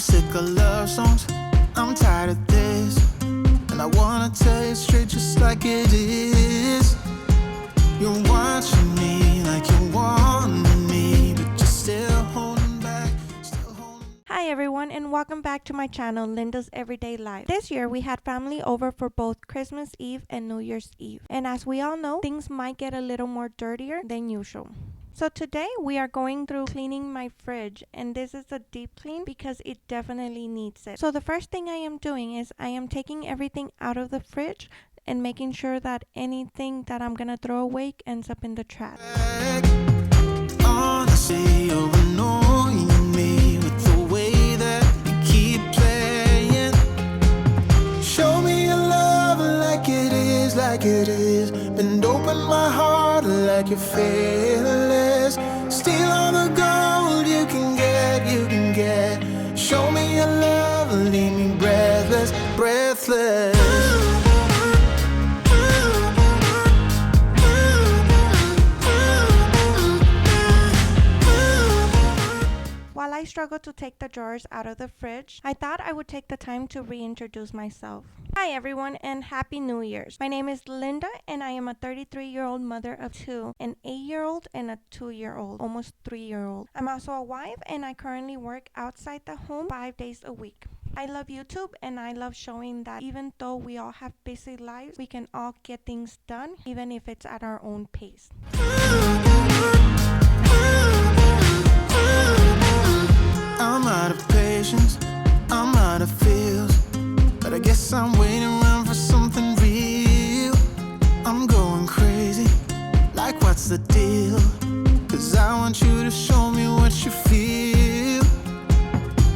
sick of love songs, I'm tired of this, and I wanna tell you straight just like it is. You're watching me like you want me, but you're still holding back, still holding. Hi everyone, and welcome back to my channel, Linda's Everyday Life. This year we had family over for both Christmas Eve and New Year's Eve, and as we all know, things might get a little more dirtier than usual. So today we are going through cleaning my fridge, and this is a deep clean because it definitely needs it. So the first thing I am doing is I am taking everything out of the fridge and making sure that anything that I'm gonna throw away ends up in the trash. Honestly, you're annoying me with the way that you keep playing. Show me your love like it is, like it is. Bend open my heart like you're fearless. Steal all the gold you can get, you can get. Show me your love, leave me breathless, breathless. While I struggled to take the drawers out of the fridge, I thought I would take the time to reintroduce myself. Hi everyone, and Happy New Year's. My name is Linda, and I am a 33-year-old mother of two, an 8-year-old and a 2-year-old, almost 3-year-old. I'm also a wife, and I currently work outside the home 5 days a week. I love YouTube, and I love showing that even though we all have busy lives, we can all get things done, even if it's at our own pace. I'm out of patience, I'm out of feels, but I guess I'm waiting around for something real. I'm going crazy, like what's the deal? 'Cause I want you to show me what you feel.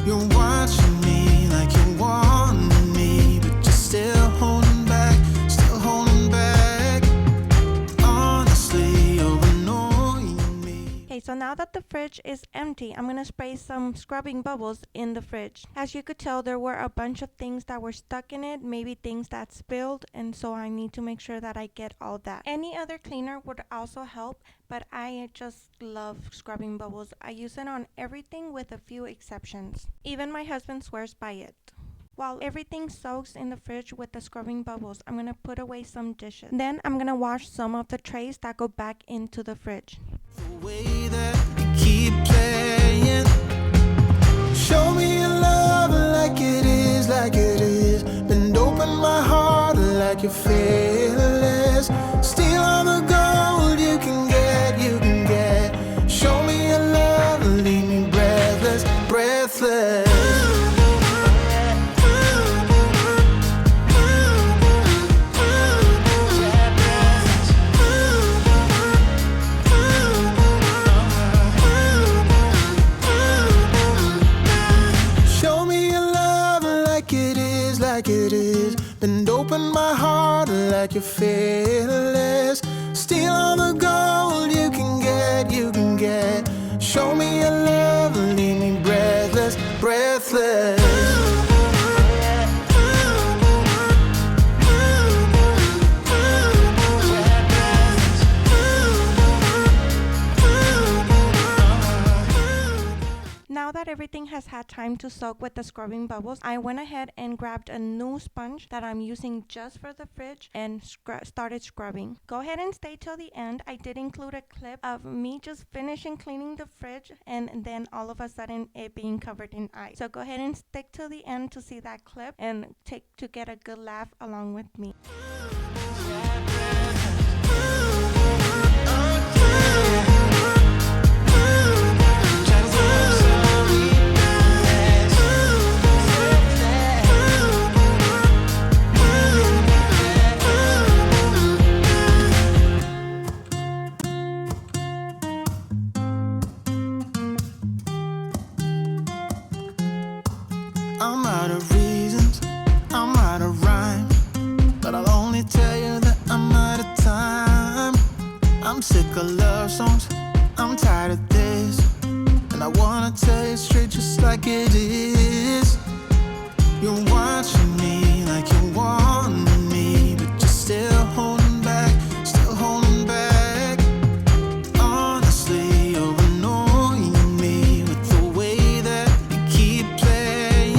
You're watching me like you want me, but you're still holding back, still holding back. Honestly, you're annoying me. Okay, so now that the fridge is empty, I'm gonna spray some scrubbing bubbles in the fridge. As you could tell, there were a bunch of things that were stuck in it, maybe things that spilled, and so I need to make sure that I get all that. Any other cleaner would also help, but I just love scrubbing bubbles. I use it on everything with a few exceptions. Even my husband swears by it. While everything soaks in the fridge with the scrubbing bubbles, I'm gonna put away some dishes. Then I'm gonna wash some of the trays that go back into the fridge. The way that you keep playing. Show me your love like it is, like it is. Bend open my heart like you're fearless. Steal all the gold you can get, you can get. Show me your love, leave me breathless, breathless. Like it is, bend open my heart like you're fearless. Steal all the gold you can get, you can get. Show me your love, leave me breathless, breathless. Now that everything has had time to soak with the scrubbing bubbles, I went ahead and grabbed a new sponge that I'm using just for the fridge and started scrubbing. Go ahead and stay till the end. I did include a clip of me just finishing cleaning the fridge and then all of a sudden it being covered in ice. So go ahead and stick till the end to see that clip and to get a good laugh along with me. I'm out of reasons, I'm out of rhyme, but I'll only tell you that I'm out of time. I'm sick of love songs, I'm tired of this, and I wanna tell you straight just like it is. You're watching me like you want me, but you're still holding back, still holding back. Honestly, you're annoying me with the way that you keep playing.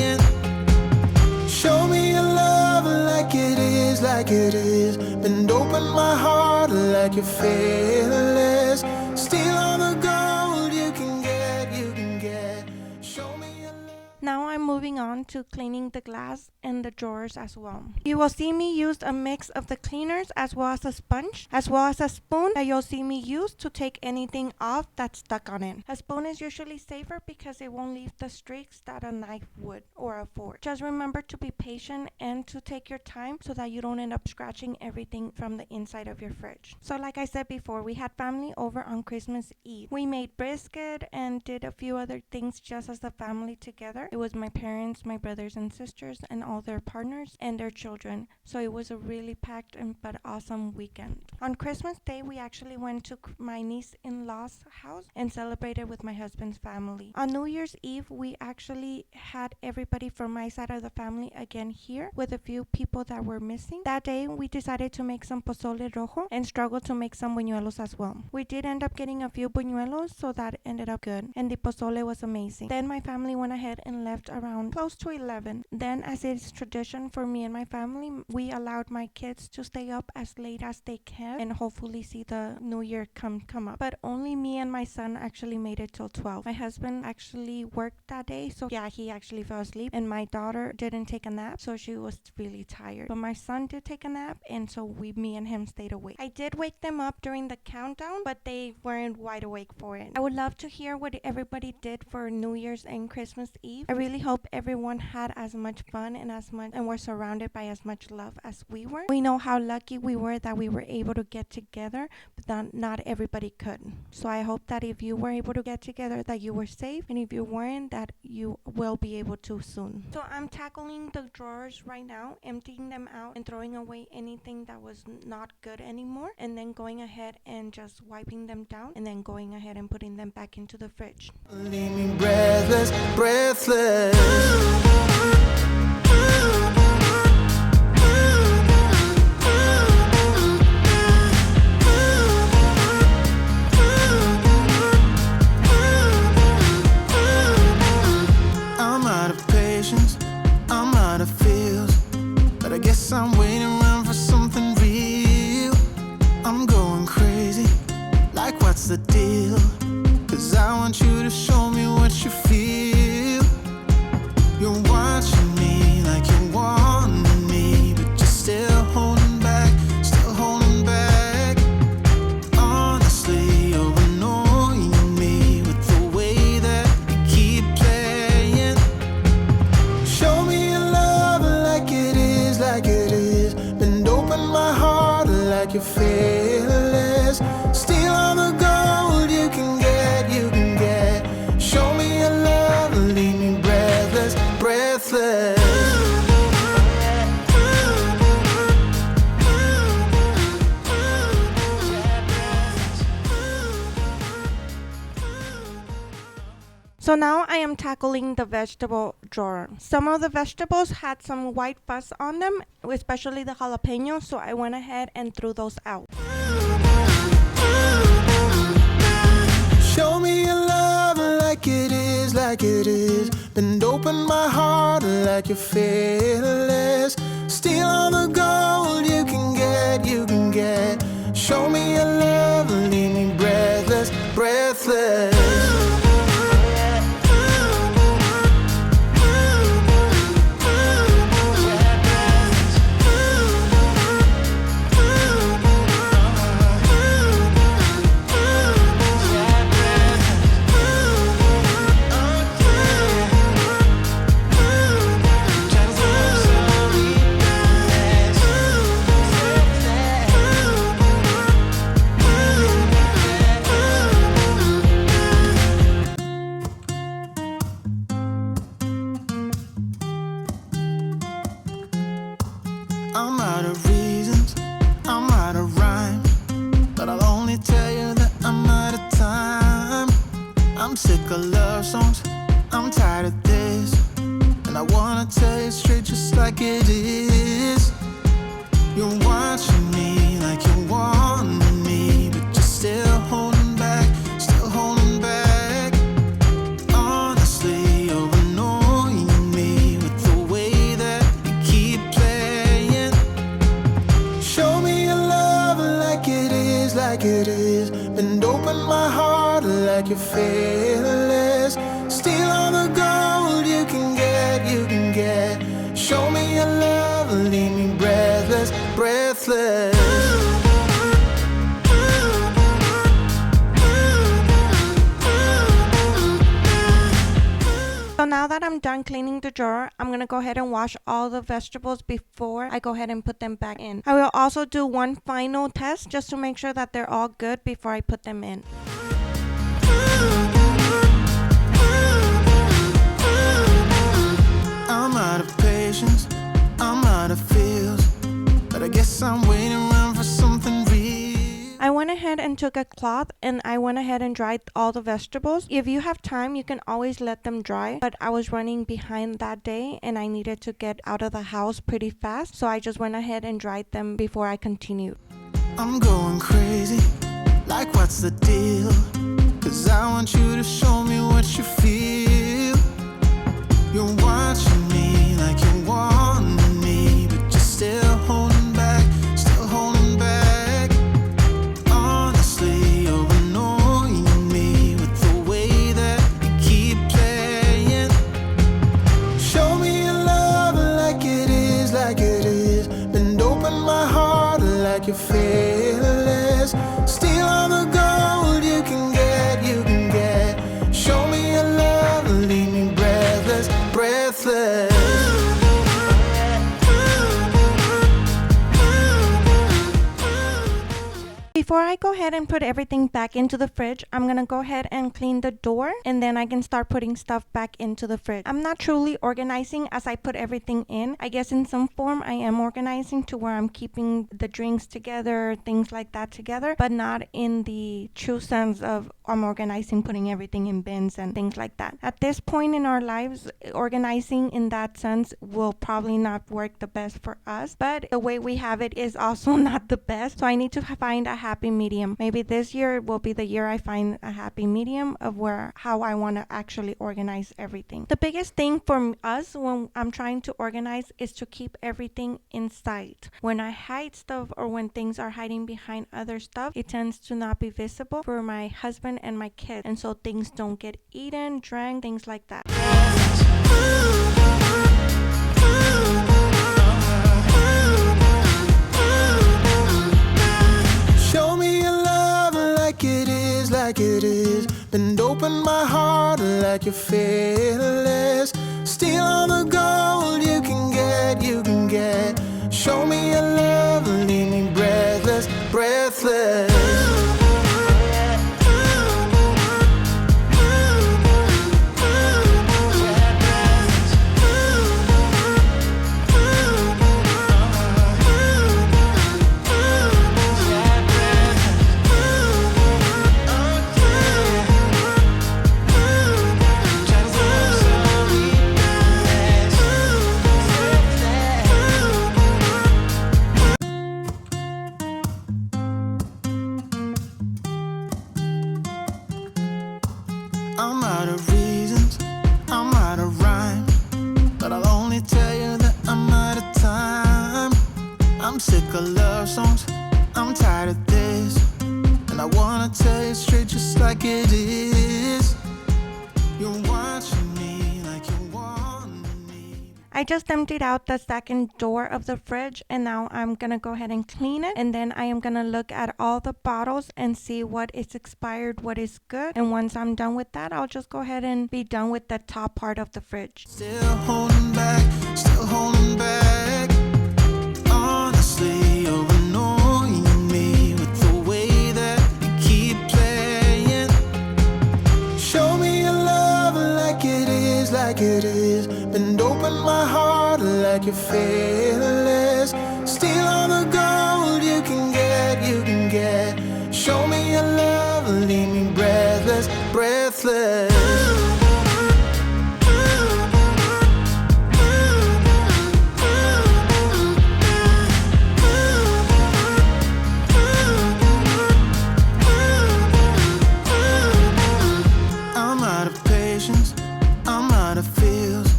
like you're fearless. Steal all the gold you can get. Show me your love. Now I'm moving on to cleaning the glass and the drawers as well. You will see me use a mix of the cleaners as well as a sponge, as well as a spoon that you'll see me use to take anything off that's stuck on it. A spoon is usually safer because it won't leave the streaks that a knife would or a fork. Just remember to be patient and to take your time so that you don't end up scratching everything from the inside of your fridge. So like I said before, we had family over on Christmas Eve. We made brisket and did a few other things just as a family together. It was my parents, my brothers and sisters, and all their partners and their children. So it was a really packed but awesome weekend. On Christmas Day, we actually went to my niece-in-law's house and celebrated with my husband's family. On New Year's Eve, we actually had everybody from my side of the family again here with a few people that were missing. That day, we decided to make some pozole rojo and struggled to make some buñuelos as well. We did end up getting a few buñuelos, so that ended up good. And the pozole was amazing. Then my family went ahead and left around close to 11. Then, as it's tradition for me and my family, we allowed my kids to stay up as late as they can and hopefully see the new year come up. But only me and my son actually made it till 12. My husband actually worked that day, so yeah, he actually fell asleep. And my daughter didn't take a nap, so she was really tired. But my son did take a nap, and so me and him stayed awake. I did wake them up during the countdown, but they weren't wide awake for it. I would love to hear what everybody did for New Year's and Christmas Eve. I really hope everyone had as much fun and were surrounded by as much love as we were. We know how lucky we were that we were able to get together, but not everybody could. So I hope that if you were able to get together, that you were safe, and if you weren't, that you will be able to soon. So I'm tackling the drawers right now, emptying them out and throwing away anything that was not good anymore, and then going ahead and just wiping them down, and then going ahead and putting them back into the fridge. Leave me breathless. I'm out of patience, I'm out of feels, but I guess I'm waiting around for something real. I'm going crazy, like what's the deal? 'Cause I want you to show me what you feel. You're watching me like you're wanting me, but you're still holding back, Honestly, you're annoying me with the way that you keep playing. Show me your love like it is. Bend open my heart like you're fearless. Steal all the gold you can get. Show me your love, leave me breathless. So now I am tackling the vegetable drawer. Some of the vegetables had some white fuzz on them, especially the jalapenos, so I went ahead and threw those out. Show me your love like it is. Bend open my heart like you're fearless. Steal all the gold you can get. Show me your love, leave me breathless. I'm out of reasons, I'm out of rhyme, but I'll only tell you that I'm out of time. I'm sick of love songs, I'm tired of this, and I wanna tell you straight just like it is. You're watching me like you're wanting me, but you're still holding back. Honestly, you're annoying me with the way that you keep playing. Show me your love like it is. like it is. Bend open my heart like you're fearless. Steal all the gold you can get, you can get. Show me your love, leave me breathless, breathless. So now that I'm done cleaning the drawer, I'm going to go ahead and wash all the vegetables before I go ahead and put them back in. I will also do one final test just to make sure that they're all good before I put them in. I'm out of patience, I'm out of feels, but I guess I'm waiting around for something real. I went ahead and took a cloth and I went ahead and dried all the vegetables. If you have time, you can always let them dry, but I was running behind that day and I needed to get out of the house pretty fast, so I just went ahead and dried them before I continued. I'm going crazy, like what's the deal? 'Cause I want you to show me what you feel. You're watching me like you want me, but you're still holding back, still holding back. Honestly, you're annoying me with the way that you keep playing. Show me your love like it is, like it is. Bend open my heart like you're fearless. Steal all the gold you can get, you can get. Show me your love, leave me breathless, breathless. Before I go ahead and put everything back into the fridge, I'm gonna go ahead and clean the door and then I can start putting stuff back into the fridge. I'm not truly organizing as I put everything in. I guess in some form I am organizing to where I'm keeping the drinks together, things like that together, but not in the true sense of I'm organizing, putting everything in bins and things like that. At this point in our lives, organizing in that sense will probably not work the best for us, but the way we have it is also not the best. So I need to find a happy medium. Maybe this year will be the year I find a happy medium of how I want to actually organize everything. The biggest thing for us when I'm trying to organize is to keep everything in sight. When I hide stuff or when things are hiding behind other stuff, it tends to not be visible for my husband and my kids, and so things don't get eaten, drank, things like that. Show me your love like it is, like it is. Bend open my heart like you're fearless. Steal all the gold you can get, you can get. Show me your love, leave me breathless, breathless. I'm out of reasons, I'm out of rhyme, but I'll only tell you that I'm out of time. I'm sick of love songs, I'm tired of this, and I wanna tell you straight just like it is. You're watching me like you want me. I just emptied out the second door of the fridge and now I'm gonna go ahead and clean it, and then I am gonna look at all the bottles and see what is expired, what is good, and once I'm done with that, I'll just go ahead and be done with the top part of the fridge. Still holding back, still holding back. Honestly, you're annoying me with the way that you keep playing. Show me your love like it is, like it is. Bend open my heart like you're fearless. Steal all the gold you can get, you can get. Show me your love, leave me breathless, breathless. I'm out of patience, I'm out of feels,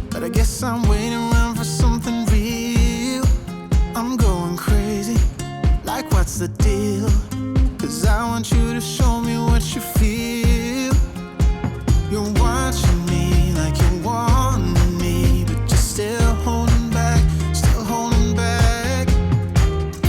but I guess I'm waiting around for something real. I'm going crazy, like what's the deal? 'cause I want you to show me what you feel. You're watching me like you want me, but you're still holding back, still holding back.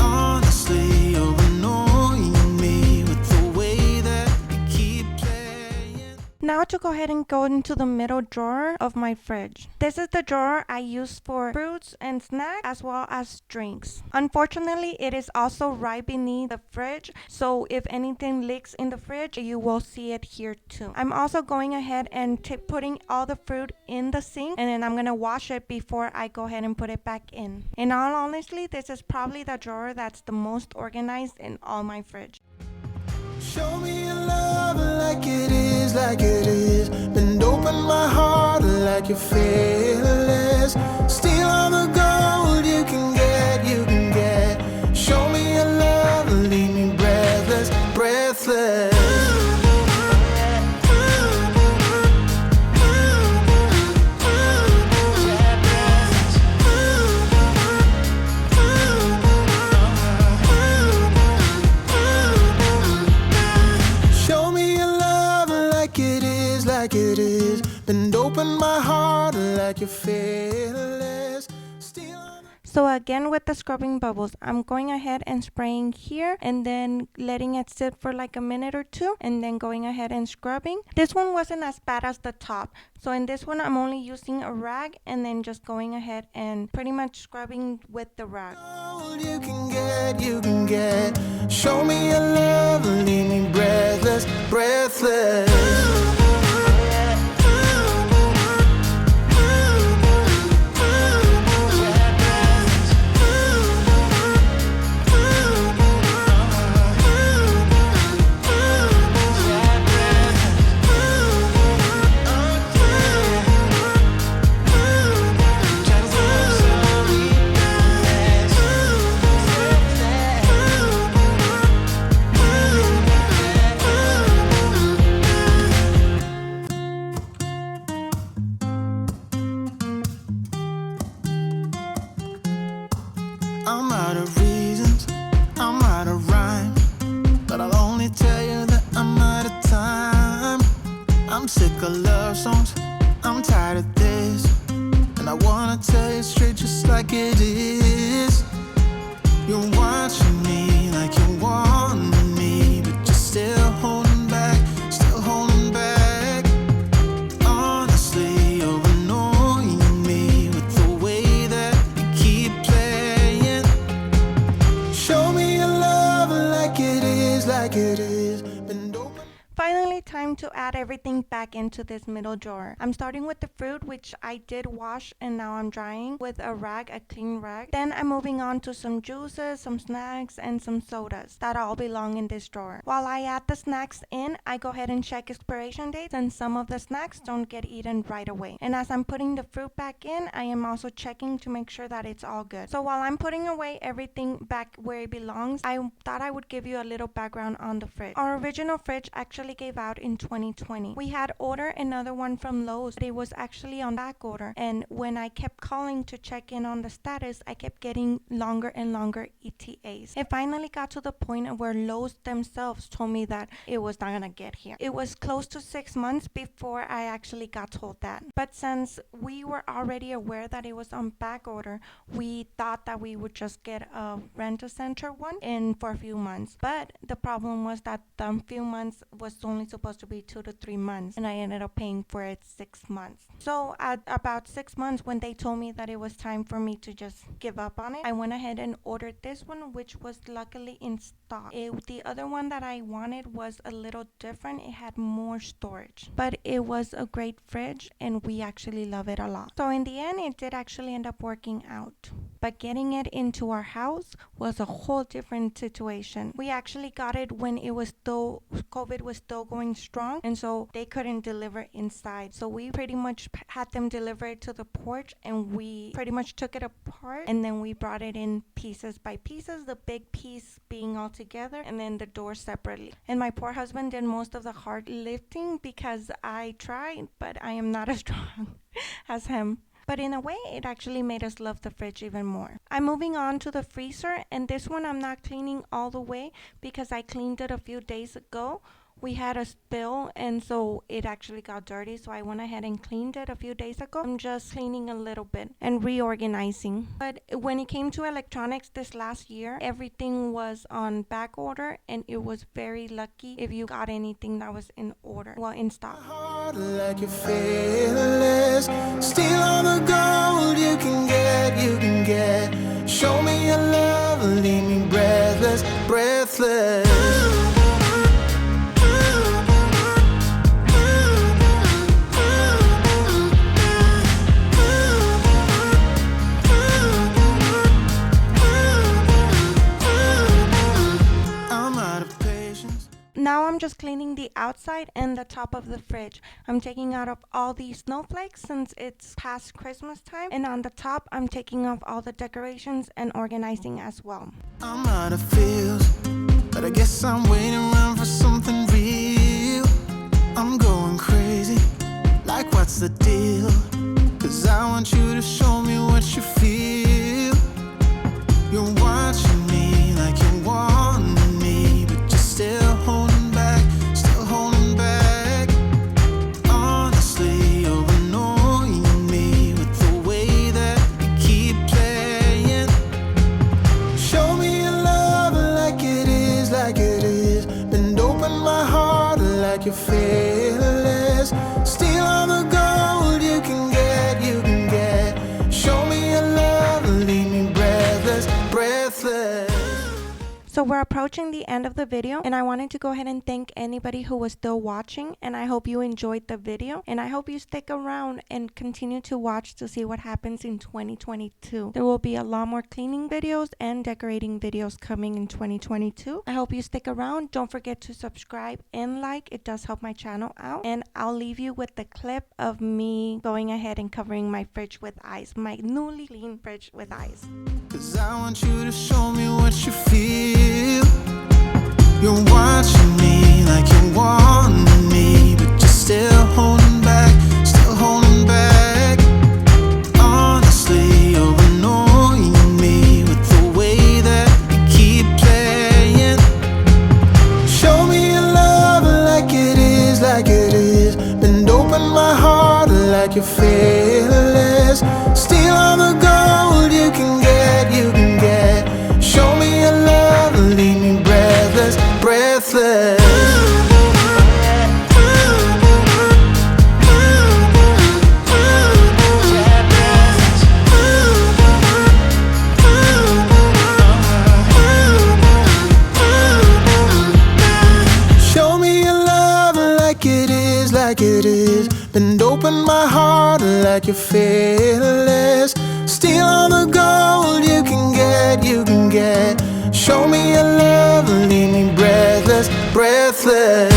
Honestly, you're annoying me with the way that you keep playing. Now to go ahead and go into the middle drawer of my fridge. This is the drawer I use for fruits and snacks as well as drinks. Unfortunately, it is also right beneath the fridge, so if anything leaks in the fridge, you will see it here too. I'm also going ahead and putting all the fruit in the sink, and then I'm gonna wash it before I go ahead and put it back in. In all honesty, this is probably the drawer that's the most organized in all my fridge. Show me your love like it is, like it is. Bend open my heart like you're fearless. Steal all the gold you can get, you can get. Show me your love, leave me breathless, breathless. Show me your love like it is, like it is. Bend open my heart like you're fearless. Steal all the So again with the scrubbing bubbles, I'm going ahead and spraying here and then letting it sit for like a minute or two and then going ahead and scrubbing. This one wasn't as bad as the top. So in this one, I'm only using a rag and then just going ahead and pretty much scrubbing with the rag. gold you can get, you can get. Show me your love, leave me breathless, breathless. I'm out of reasons, I'm out of rhyme, but I'll only tell you that I'm out of time. I'm sick of love songs, I'm tired of this, and I wanna tell you straight just like it is. You're watching me like you want me, but you're still holding back, still holding back. Honestly, you're annoying me with the way that you keep playing. Show me your love like it is, like it is. Bend over. Finally, time to add everything back into this middle drawer. I'm starting with the fruit, which I did wash and now I'm drying with a rag, a clean rag. Then I'm moving on to some juices, some snacks, and some sodas that all belong in this drawer. While I add the snacks in, I go ahead and check expiration dates, and some of the snacks don't get eaten right away. And as I'm putting the fruit back in, I am also checking to make sure that it's all good. So while I'm putting away everything back where it belongs, I thought I would give you a little background on the fridge. Our original fridge actually gave out in 2020. We had ordered another one from Lowe's, but it was actually on back order, and when I kept calling to check in on the status, I kept getting longer and longer ETAs. It finally got to the point where Lowe's themselves told me that it was not gonna get here. It was close to 6 months before I actually got told that. But since we were already aware that it was on back order, we thought that we would just get a rent-a-center one in for a few months. But the problem was that the few months was only supposed to be 2 to 3 months, and I ended up paying for it 6 months. So at about 6 months, when they told me that it was time for me to just give up on it, I went ahead and ordered this one, which was luckily in stock. The other one that I wanted was a little different. It had more storage, but it was a great fridge and we actually love it a lot. So in the end, it did actually end up working out. But getting it into our house was a whole different situation. We actually got it when it was still, COVID was still going strong, and so they couldn't deliver inside. So we pretty much had them deliver it to the porch, and we pretty much took it apart, and then we brought it in pieces by pieces, the big piece being all together, and then the door separately. And my poor husband did most of the hard lifting because I tried, but I am not as strong as him. But in a way, it actually made us love the fridge even more. I'm moving on to the freezer, and this one I'm not cleaning all the way because I cleaned it a few days ago. We had a spill, and so it actually got dirty, so I went ahead and cleaned it a few days ago. I'm just cleaning a little bit and reorganizing. But when it came to electronics this last year, everything was on back order, and it was very lucky if you got anything that was in order, well, in stock. Like you're fearless, steal all the gold you can get. Show me your love, leave me breathless, breathless. Now I'm just cleaning the outside and the top of the fridge. I'm taking out of all these snowflakes since it's past Christmas time. And on the top, I'm taking off all the decorations and organizing as well. I'm out of feels, but I guess I'm waiting around for something real. I'm going crazy, like what's the deal? 'Cause I want you to show me what you feel. You're watching me like you want me, but you're still holding back, still holding back. Honestly, you're annoying me with the way that you keep playing. Show me your love like it is, like it is. Bend open my heart like you're fearless. Steal all the gold you can get. Show me your love, leave me breathless, breathless. So we're approaching the end of the video, and I wanted to go ahead and thank anybody who was still watching, and I hope you enjoyed the video, and I hope you stick around and continue to watch to see what happens in 2022. There will be a lot more cleaning videos and decorating videos coming in 2022. I hope you stick around. Don't forget to subscribe and like. It does help my channel out. And I'll leave you with the clip of me going ahead and covering my fridge with ice, my newly clean fridge with ice. 'Cause I want you to show me what you feel. You're watching me like you want me, but you're still holding back, still holding back. Honestly, you're annoying me with the way that you keep playing. Show me your love like it is, like it is. Bend open my heart like you're fearless. Steal all the gold you can get. Show me your love, leave me breathless, breathless. Show me your love like it is, like it is. Bend open my heart like you're fearless. Steal all the gold you can get. Show me your love, leave me breathless, breathless.